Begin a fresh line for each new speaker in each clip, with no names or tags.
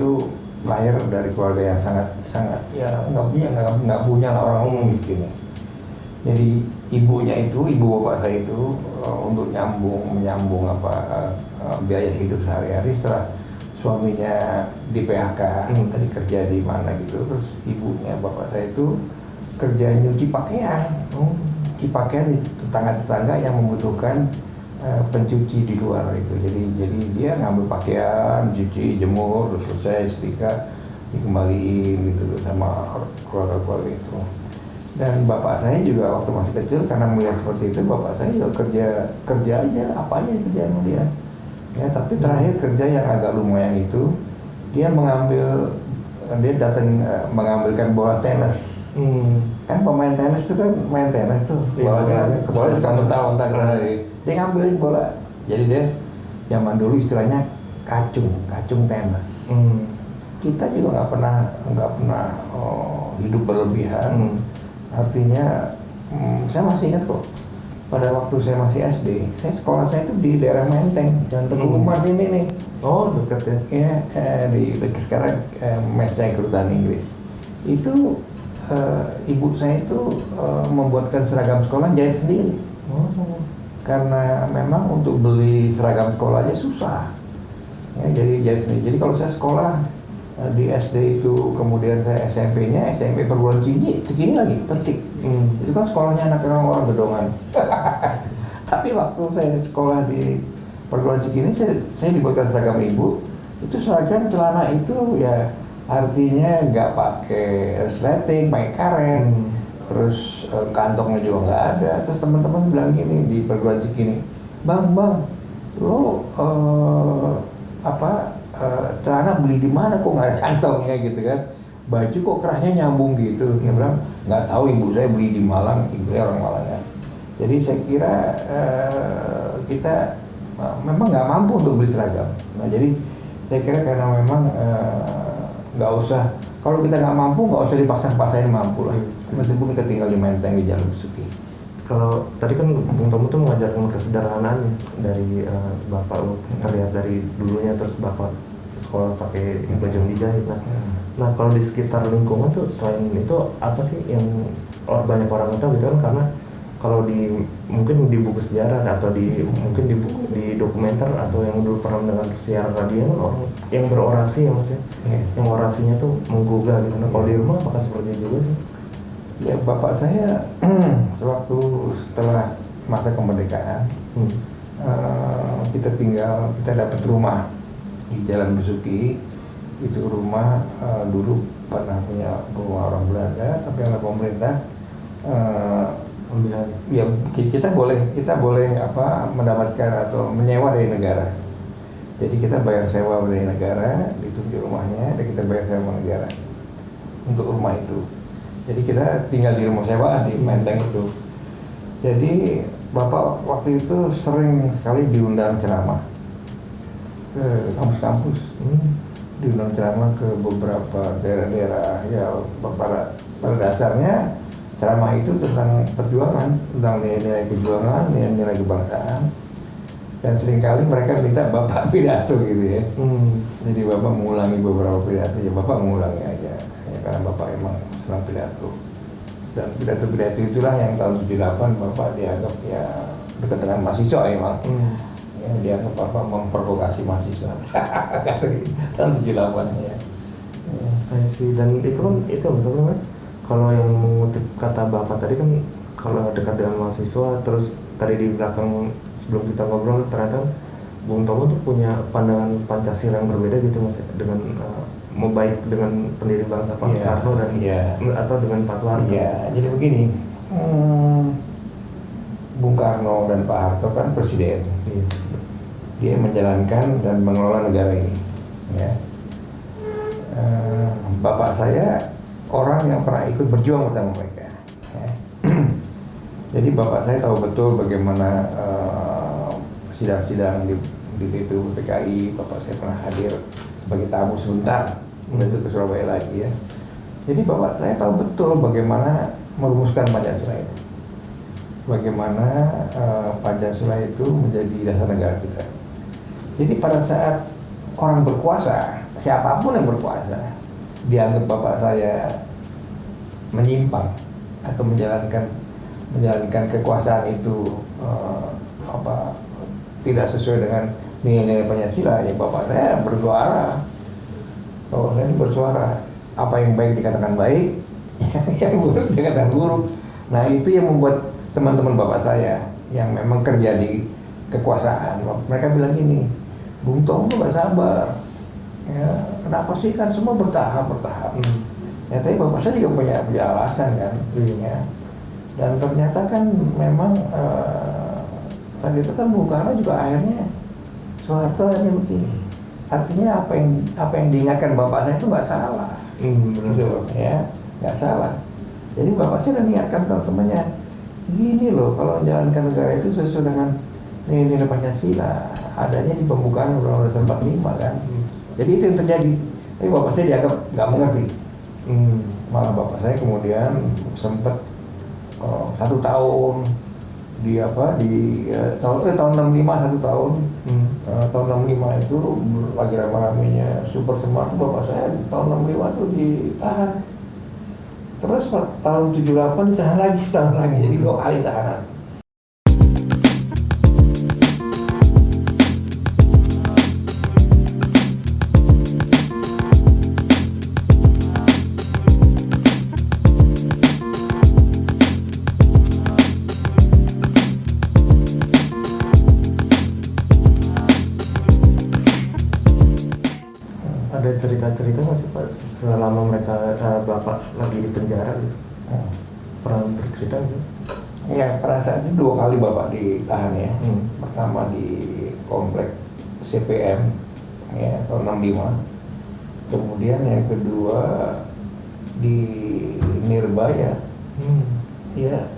itu lahir dari keluarga yang sangat ya nggak punya lah, orang miskin. Jadi ibunya itu, ibu bapak saya itu untuk menyambung biaya hidup sehari-hari setelah suaminya di PHK, tadi kerja di mana gitu, terus ibunya bapak saya itu kerja nyuci pakaian, di tetangga-tetangga yang membutuhkan pencuci di luar itu. Jadi dia ngambil pakaian, cuci, jemur, terus selesai setrika dikembaliin gitu sama keluarga itu. Dan bapak saya juga waktu masih kecil, karena melihat seperti itu, bapak saya juga kerja aja, apa aja kerjaan dia. Ya, tapi terakhir kerja yang agak lumayan itu, dia mengambilkan bola tenis. Kan pemain tenis itu kan main tenis tuh, bolanya suka mentah-mentah kali. Dia ngambilin bola. Jadi dia zaman dulu istilahnya kacung tenis. Kita juga nggak pernah hidup berlebihan. Artinya saya masih ingat kok, pada waktu saya masih SD, sekolah saya itu di daerah Menteng, Jalan Teguh Umar sini nih.
Oh, dekat ya?
Ya, di dekat sekarang mes saya kedutaan Inggris. Itu ibu saya itu membuatkan seragam sekolah jahit sendiri. Karena memang untuk beli seragam sekolah aja susah. Ya, jadi jahit sendiri. Jadi kalau saya sekolah di SD itu, kemudian saya SMP perguruan Cikini lagi, Percik. Itu kan sekolahnya anak orang gedongan. Tapi waktu saya sekolah di perguruan Cikini, saya dibuatkan seragam ibu. Itu seragam celana itu ya artinya nggak pakai sleting, pakai karet. Terus kantongnya juga nggak ada. Terus teman-teman bilang gini di perguruan Cikini, bang, lo celana beli di mana kok nggak ada kantongnya gitu kan, baju kok kerahnya nyambung gitu. Dia bilang nggak tahu, ibu saya beli di Malang, ibu saya orang Malang kan. Jadi saya kira kita memang nggak mampu untuk beli seragam. Nah jadi saya kira karena memang nggak usah, kalau kita nggak mampu nggak usah dipaksain mampu lah, meskipun kita tinggal di Menteng di Jalan Besuki.
Kalau tadi kan Bung Tomo tuh mengajarkan kesederhanaan dari bapak, terlihat dari dulunya, terus bapak sekolah pakai baju yang dijahit. Nah kalau di sekitar lingkungan tuh selain itu apa sih yang banyak orang tahu gitu kan, karena kalau mungkin di buku sejarah atau mungkin di dokumenter atau yang dulu pernah mendengar siaran radio kan orang yang berorasi ya mas ya, yang orasinya tuh menggugah gitu. Nah kalau di rumah apakah seperti itu juga sih?
Ya bapak saya sewaktu setelah masa kemerdekaan kita dapat rumah di Jalan Besuki. Itu rumah dulu pernah punya rumah orang Belanda, tapi oleh pemerintah ya kita boleh mendapatkan atau menyewa dari negara. Jadi kita bayar sewa dari negara, ditunjuk rumahnya, dan kita bayar sewa negara untuk rumah itu. Jadi kita tinggal di rumah sewaan di Menteng itu. Jadi bapak waktu itu sering sekali diundang ceramah ke kampus-kampus, diundang ceramah ke beberapa daerah-daerah. Ya pada dasarnya ceramah itu tentang perjuangan, tentang nilai-nilai perjuangan, nilai-nilai kebangsaan. Dan seringkali mereka minta bapak pidato gitu ya. Jadi bapak mengulangi beberapa pidato, ya bapak mengulangi aja. Ya, karena bapak emang senang pidato. Dan pidato-pidato itulah yang tahun 78 bapak dianggap ya dekat dengan mahasiswa emang. Ya, dianggap bapak memprovokasi mahasiswa. Tahun 78 ya.
Dan itu kan itu maksudnya kalau yang mengutip kata bapak tadi kan, kalau dekat dengan mahasiswa, terus tadi di belakang sebelum kita ngobrol ternyata Bung Tomo tuh punya pandangan Pancasila yang berbeda gitu mas, dengan baik dengan pendiri bangsa Pak Karno dan atau dengan Pak Soeharto.
Jadi begini, Bung Karno dan Pak Harto kan presiden. Dia menjalankan dan mengelola negara ini. Ya. Bapak saya orang yang pernah ikut berjuang bersama mereka. Ya. Jadi bapak saya tahu betul bagaimana sidang-sidang di BPU PKI. Bapak saya pernah hadir sebagai tamu sebentar, itu ke Surabaya lagi ya. Jadi bapak saya tahu betul bagaimana merumuskan Pancasila itu, bagaimana Pancasila itu menjadi dasar negara kita. Jadi pada saat orang berkuasa siapapun yang berkuasa dianggap bapak saya menyimpang atau menjalankan kekuasaan itu tidak sesuai dengan nilai-nilai Pancasila, ya bapak saya bersuara. Bapak saya ini bersuara, apa yang baik dikatakan baik, yang buruk dikatakan buruk. Nah itu yang membuat teman-teman bapak saya yang memang kerja di kekuasaan, mereka bilang gini, Bung Tom tuh gak sabar, ya, kenapa sih kan semua bertahap. Ya tapi bapak saya juga punya alasan kan, ya. Dan ternyata kan memang tadi itu kan Bung Karno juga akhirnya Soeharto hanya begini. Artinya apa yang diingatkan bapak saya itu nggak salah, gitu loh, ya, nggak salah. Jadi bapak saya udah mengingatkan teman-temannya, gini loh, kalau menjalankan negara itu sesuai dengan nilai Pancasila, adanya di pembukaan Undang-Undang 45 kan. Jadi itu yang terjadi. Tapi bapak saya dianggap nggak mengerti. Malah bapak saya kemudian sempat 1 tahun di tahun 65 1 tahun. Tahun 65 itu lagi ramai-ramainya Super Semar, bapak saya tahun 65 itu ditahan. Terus tahun 78 ditahan lagi setahun lagi, jadi 2 kali tahanan.
Ada cerita-cerita nggak sih Pak selama mereka bapak lagi di penjara gitu? Pernah bercerita gitu?
Ya, pada saat itu 2 kali bapak ditahan ya. Pertama di komplek CPM ya tahun 65. Kemudian yang kedua di Nirbaya. Ya,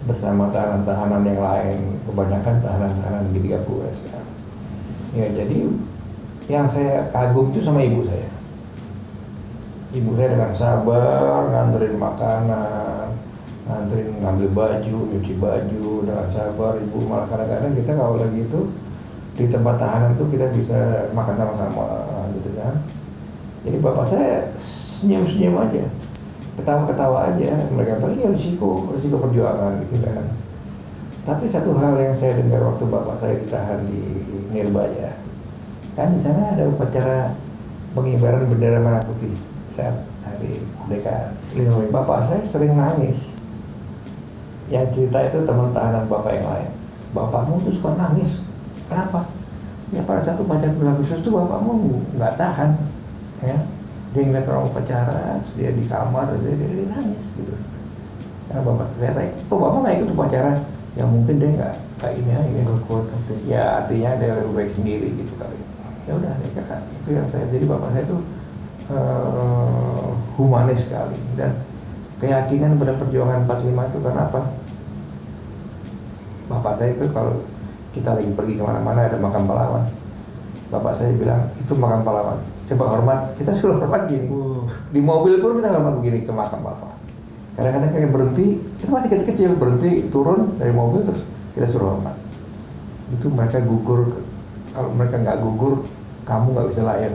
bersama tahanan-tahanan yang lain, kebanyakan tahanan-tahanan G30S kan. Ya, jadi yang saya kagum itu sama ibu saya. Ibu saya dengan sabar nganterin makanan, nganterin ngambil baju, nyuci baju dengan sabar. Ibu malah kadang-kadang kita kalau lagi itu di tempat tahanan itu kita bisa makan sama-sama gitu kan. Jadi bapak saya senyum-senyum aja, ketawa-ketawa aja. Mereka bilang ya risiko perjuangan gitu kan. Tapi satu hal yang saya dengar waktu bapak saya ditahan di Nirbaya, kan di sana ada upacara pengibaran bendera merah putih saat hari kemerdekaan. Bapak saya sering nangis. Yang cerita itu teman tahanan bapak yang lain. Bapakmu tuh suka nangis. Kenapa? Ya pada saat upacara 17 Agustus itu bapakmu nggak tahan, ya. Dia ngeliat orang upacara, dia di kamar, dia nangis gitu. Karena bapak saya tanya, bapak nggak ikut upacara? Ya mungkin dia nggak ini aja. Nggak kuat artinya. Ya artinya dia lebih baik sendiri gitu kali. Ya udah saya kira itu yang saya, jadi bapak saya itu humanis sekali dan keyakinan pada perjuangan 45 itu. Karena apa? Bapak saya itu kalau kita lagi pergi kemana-mana ada makam pahlawan, bapak saya bilang itu makam pahlawan, coba hormat, kita suruh hormat gini. Di mobil pun kita hormat begini ke makam bapak. Kadang-kadang kayak berhenti, kita masih kecil-kecil, berhenti turun dari mobil terus kita suruh hormat. Itu mereka gugur. Kalau mereka nggak gugur, kamu nggak bisa lahir.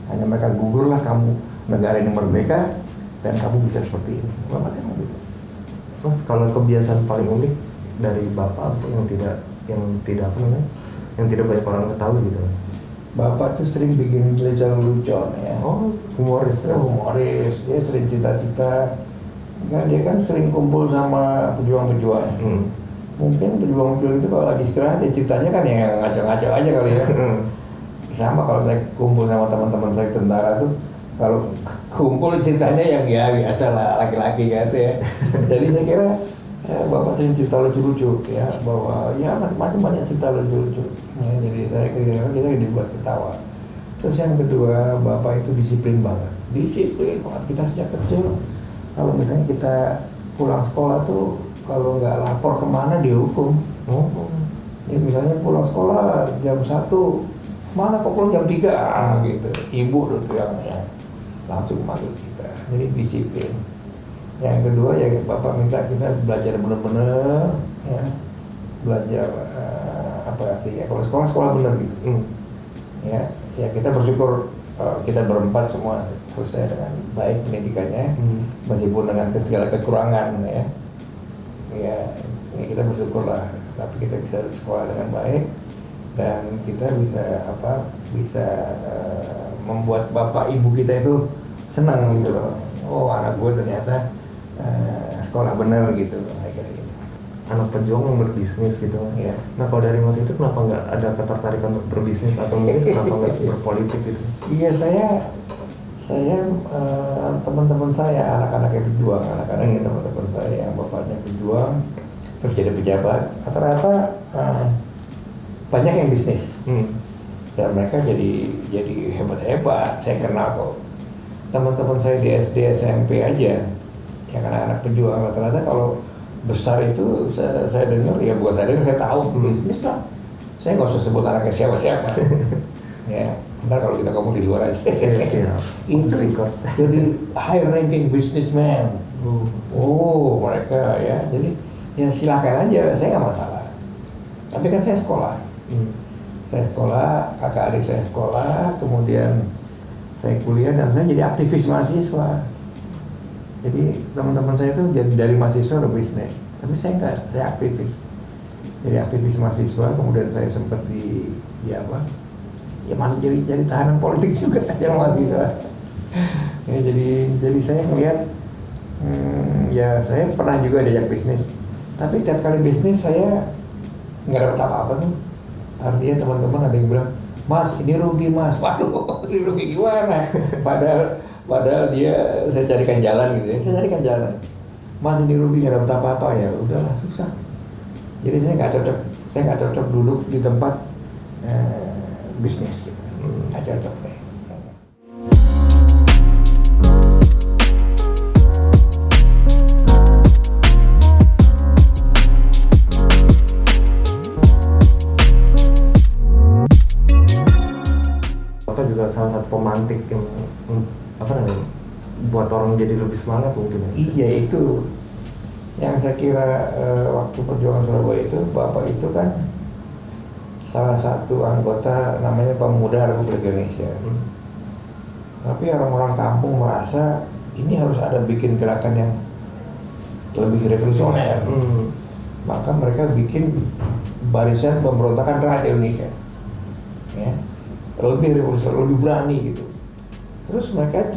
Hanya mereka gugurlah kamu, negara ini merdeka dan kamu bisa seperti ini. Bapak saya gitu.
Mas, kalau kebiasaan paling unik dari bapak apa yang tidak banyak orang ketahui gitu Mas?
Bapak tuh sering bikin lelucon ya.
Oh, humoris.
Humoris. Dia sering cita-cita. Dia kan sering kumpul sama pejuang-pejuang. Mungkin pejuang-pejuang itu kalau lagi istirahat ya ceritanya kan yang ngaco-ngaco aja kali ya. Sama kalau saya kumpul sama teman-teman saya tentara tuh, kalau kumpul ceritanya yang ya biasa lah laki-laki gitu ya. Jadi saya kira bapak sering cerita lucu-lucu ya, bahwa ya macam-macam banyak cerita lucu-lucu ya, jadi saya kira kita dibuat ketawa. Terus yang kedua, bapak itu disiplin banget kita sejak kecil. Kalau misalnya kita pulang sekolah tuh kalau nggak lapor kemana dihukum. Ya, misalnya pulang sekolah jam 1, mana kok pulang jam 3 gitu. Ibu tuh yang langsung manggil kita. Jadi disiplin. Yang kedua ya bapak minta kita belajar benar-benar ya, belajar apa artinya kalau sekolah benar gitu. Ya kita bersyukur kita berempat semua selesai dengan baik pendidikannya, meskipun dengan segala kekurangan ya kita bersyukurlah, tapi kita bisa sekolah dengan baik dan kita bisa membuat bapak ibu kita itu senang gitu loh. Oh, anak gue ternyata sekolah bener gitu, kayak gitu.
Anak pejuang yang berbisnis gitu Mas.
Iya.
Nah kalau dari Mas itu kenapa nggak ada ketertarikan untuk berbisnis atau mungkin kenapa nggak berpolitik gitu?
Iya, saya teman-teman saya, anak-anak yang pejuang, teman-teman saya yang bapaknya pejuang terus jadi pejabat, rata-rata banyak yang bisnis dan mereka jadi hebat-hebat. Saya kenal kok teman-teman saya di SD SMP aja yang anak-anak pejuang, rata-rata kalau besar itu saya dengar, ya bukan saya dengar, saya tahu bisnis lah. Saya nggak usah sebut anaknya siapa-siapa. Ya, ntar kalau kita ngomong di luar aja. Itu
record.
Jadi high ranking businessman. Oh, mereka ya. Jadi ya silakan aja, saya nggak masalah. Tapi kan saya sekolah. Saya sekolah, kakak adik saya sekolah, kemudian saya kuliah dan saya jadi aktivis mahasiswa. Jadi teman-teman saya itu jadi dari mahasiswa ke bisnis, tapi saya enggak, saya aktivis. Jadi aktivis mahasiswa, kemudian saya sempat ya masuk jadi tahanan politik juga aja mahasiswa. Ya, jadi saya melihat ya saya pernah juga diajak bisnis, tapi tiap kali bisnis saya nggak dapat apa-apa tuh. Artinya teman-teman ada yang bilang, Mas ini rugi Mas, waduh ini rugi gimana? Padahal saya carikan jalan gitu ya, saya carikan jalan. Mas ini rugi nggak dapat apa-apa, ya udahlah susah. Jadi saya nggak cocok duduk di tempat bisnis gitu, nggak cocok deh.
Bapak juga salah satu pemantik yang buat orang jadi lebih semangat mungkin.
Iya, itu yang saya kira waktu perjuangan Surabaya itu Bapak itu kan salah satu anggota namanya Pemuda Republik Indonesia. Tapi orang-orang kampung merasa ini harus ada bikin gerakan yang lebih revolusioner. Maka mereka bikin Barisan Pemberontakan Rakyat Indonesia. Ya. Lebih revolusioner, lebih berani gitu. Terus mereka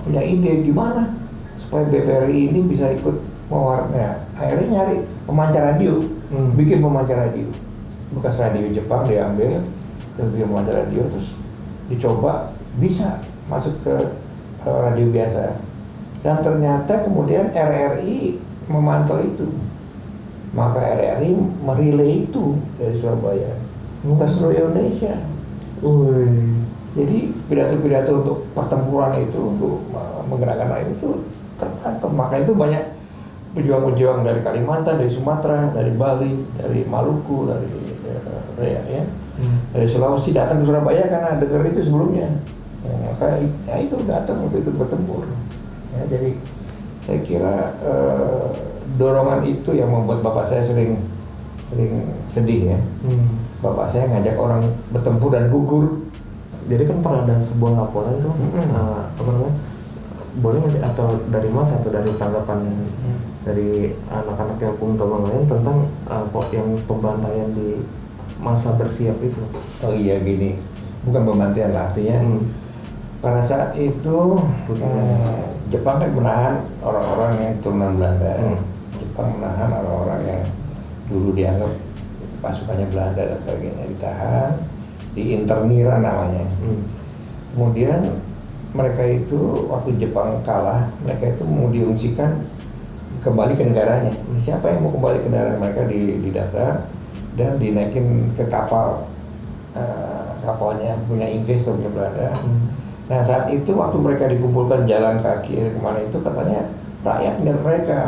punya ide gimana supaya BPRI ini bisa ikut mewarnai. Akhirnya nyari pemancar radio, bikin pemancar radio. Bekas radio Jepang diambil, terus bikin pemancar radio, terus dicoba bisa masuk ke radio biasa. Dan ternyata kemudian RRI memantau itu. Maka RRI merilai itu dari Surabaya ke seluruh Indonesia. Jadi pidato-pidato untuk pertempuran itu, untuk menggerakkan rakyat itu terpantau. Maka itu banyak pejuang-pejuang dari Kalimantan, dari Sumatera, dari Bali, dari Maluku, dari dari Sulawesi datang ke Surabaya karena dengar itu sebelumnya. Maka ya itu datang untuk ikut bertempur. Ya, jadi saya kira dorongan itu yang membuat bapak saya sering sedih ya. Bapak saya ngajak orang bertempur dan gugur.
Jadi kan pernah ada sebuah laporan itu Mas, boleh nggak sih, atau dari Mas atau dari tanggapan dari anak-anak yang punggawa lain tentang yang pembantaian di masa bersiap itu?
Oh iya, gini, bukan pembantaian lah, artinya pada saat itu Jepang kan menahan orang-orang yang turunan Belanda. Jepang menahan orang-orang yang dulu dianggap pasukannya Belanda dan sebagainya, ditahan, diinternira namanya. Kemudian mereka itu waktu Jepang kalah, mereka itu mau diungsikan kembali ke negaranya. Siapa yang mau kembali ke negara mereka didata dan dinaikin ke kapal, kapalnya punya Inggris atau punya Belanda. Nah saat itu waktu mereka dikumpulkan jalan kaki kemana itu, katanya rakyat melihat mereka,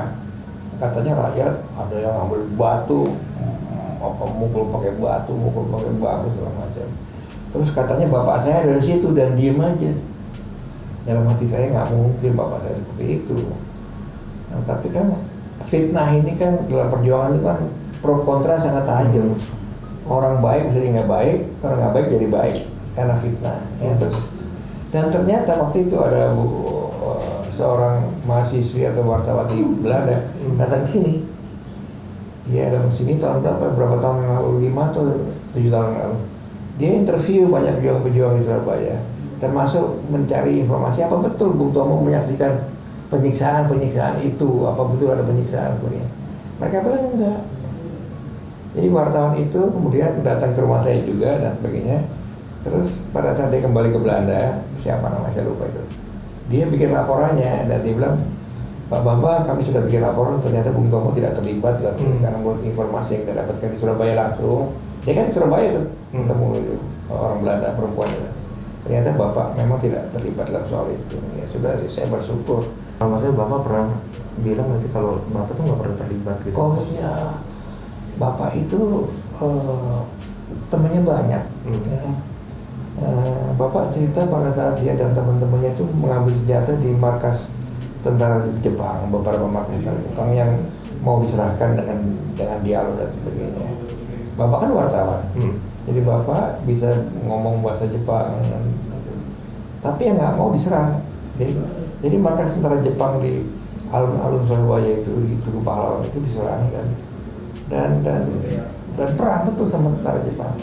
katanya rakyat ada yang ambil batu, mukul pakai batu, mukul pakai bambu segala macam. Terus katanya bapak saya dari situ dan diem aja. Dalam hati saya nggak mungkin bapak saya seperti itu. Nah, tapi kan fitnah ini kan dalam perjuangan itu kan pro kontra sangat tajam. Orang baik bisa jadi nggak baik, orang nggak baik jadi baik. karena fitnah. Ya, terus dan ternyata waktu itu ada seorang mahasiswi atau wartawan di Belanda datang ke sini. Dia datang ke sini tahun berapa tahun yang lalu, 5 atau 7 tahun yang lalu. Dia interview banyak pejuang-pejuang di Surabaya, termasuk mencari informasi apa betul Bung Tomo menyaksikan penyiksaan itu, apa betul ada penyiksaan kemudian. Mereka bilang enggak. Jadi wartawan itu kemudian datang ke rumah saya juga dan sebagainya. Terus pada saat dia kembali ke Belanda, siapa namanya saya lupa itu, dia bikin laporannya dan dia bilang, Pak Bambang, kami sudah bikin laporan, ternyata Bung Tomo tidak terlibat dalam karena menurut informasi yang kita dapatkan di Surabaya langsung. Dia kan di Surabaya tuh ketemu orang Belanda perempuan itu. Ternyata Bapak memang tidak terlibat dalam soal itu. Ya sudah, saya bersyukur.
Maksudnya Bapak pernah bilang nggak sih kalau Bapak tuh nggak pernah terlibat gitu?
Oh iya, Bapak itu temannya banyak. Ya. Bapak cerita pada saat dia dan teman-temannya itu mengambil senjata di markas tentara Jepang, beberapa markas tentara Jepang yang mau diserahkan dengan dialog dan sebagainya. Bapak kan wartawan, jadi Bapak bisa ngomong bahasa Jepang, tapi yang nggak mau diserang. Jadi markas tentara Jepang di alun-alun Surabaya itu di Tugu Pahlawan itu diserang kan, dan perang betul sama tentara Jepang.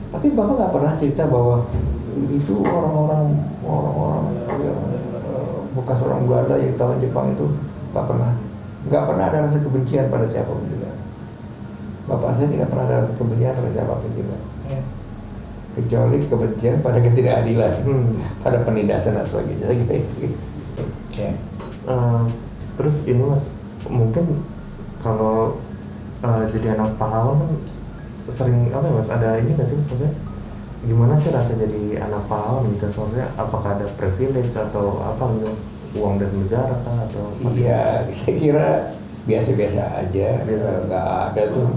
Tapi Bapak nggak pernah cerita bahwa itu orang-orang yang bekas orang Belanda yang tahun Jepang itu nggak pernah ada rasa kebencian pada siapapun juga. Bapak saya tidak pernah ada rasa kebencian pada siapapun juga. Ya. Kecuali kebencian pada ketidakadilan, pada penindasan dan sebagainya. Ya.
Terus ini Mas, mungkin kalau jadi anak pahlawan kan sering apa ya Mas, ada ini nggak sih maksudnya gimana sih rasa jadi anak pahlawan gitu, maksudnya apakah ada privilege atau apa gitu, uang dari negara kan atau
iya, saya kira biasa-biasa aja. Nggak ada tuh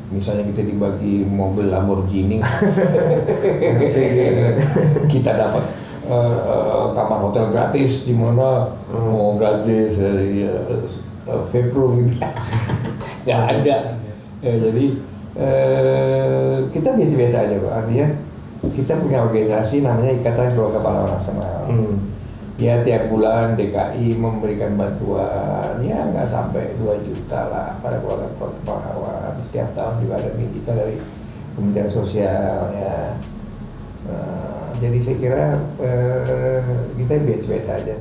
misalnya kita dibagi mobil Lamborghini kita dapat kamar hotel gratis di mana mau gratis vape room gitu. Nggak ada. Jadi kita biasa-biasa aja Pak. Artinya kita punya organisasi namanya Ikatan Keluarga Pahlawan Nasional. Ya tiap bulan DKI memberikan bantuan ya nggak sampai 2 juta lah pada keluarga pahlawan. Setiap tahun juga ada bisa dari Kementerian Sosial ya. Jadi saya kira kita biasa-biasa aja.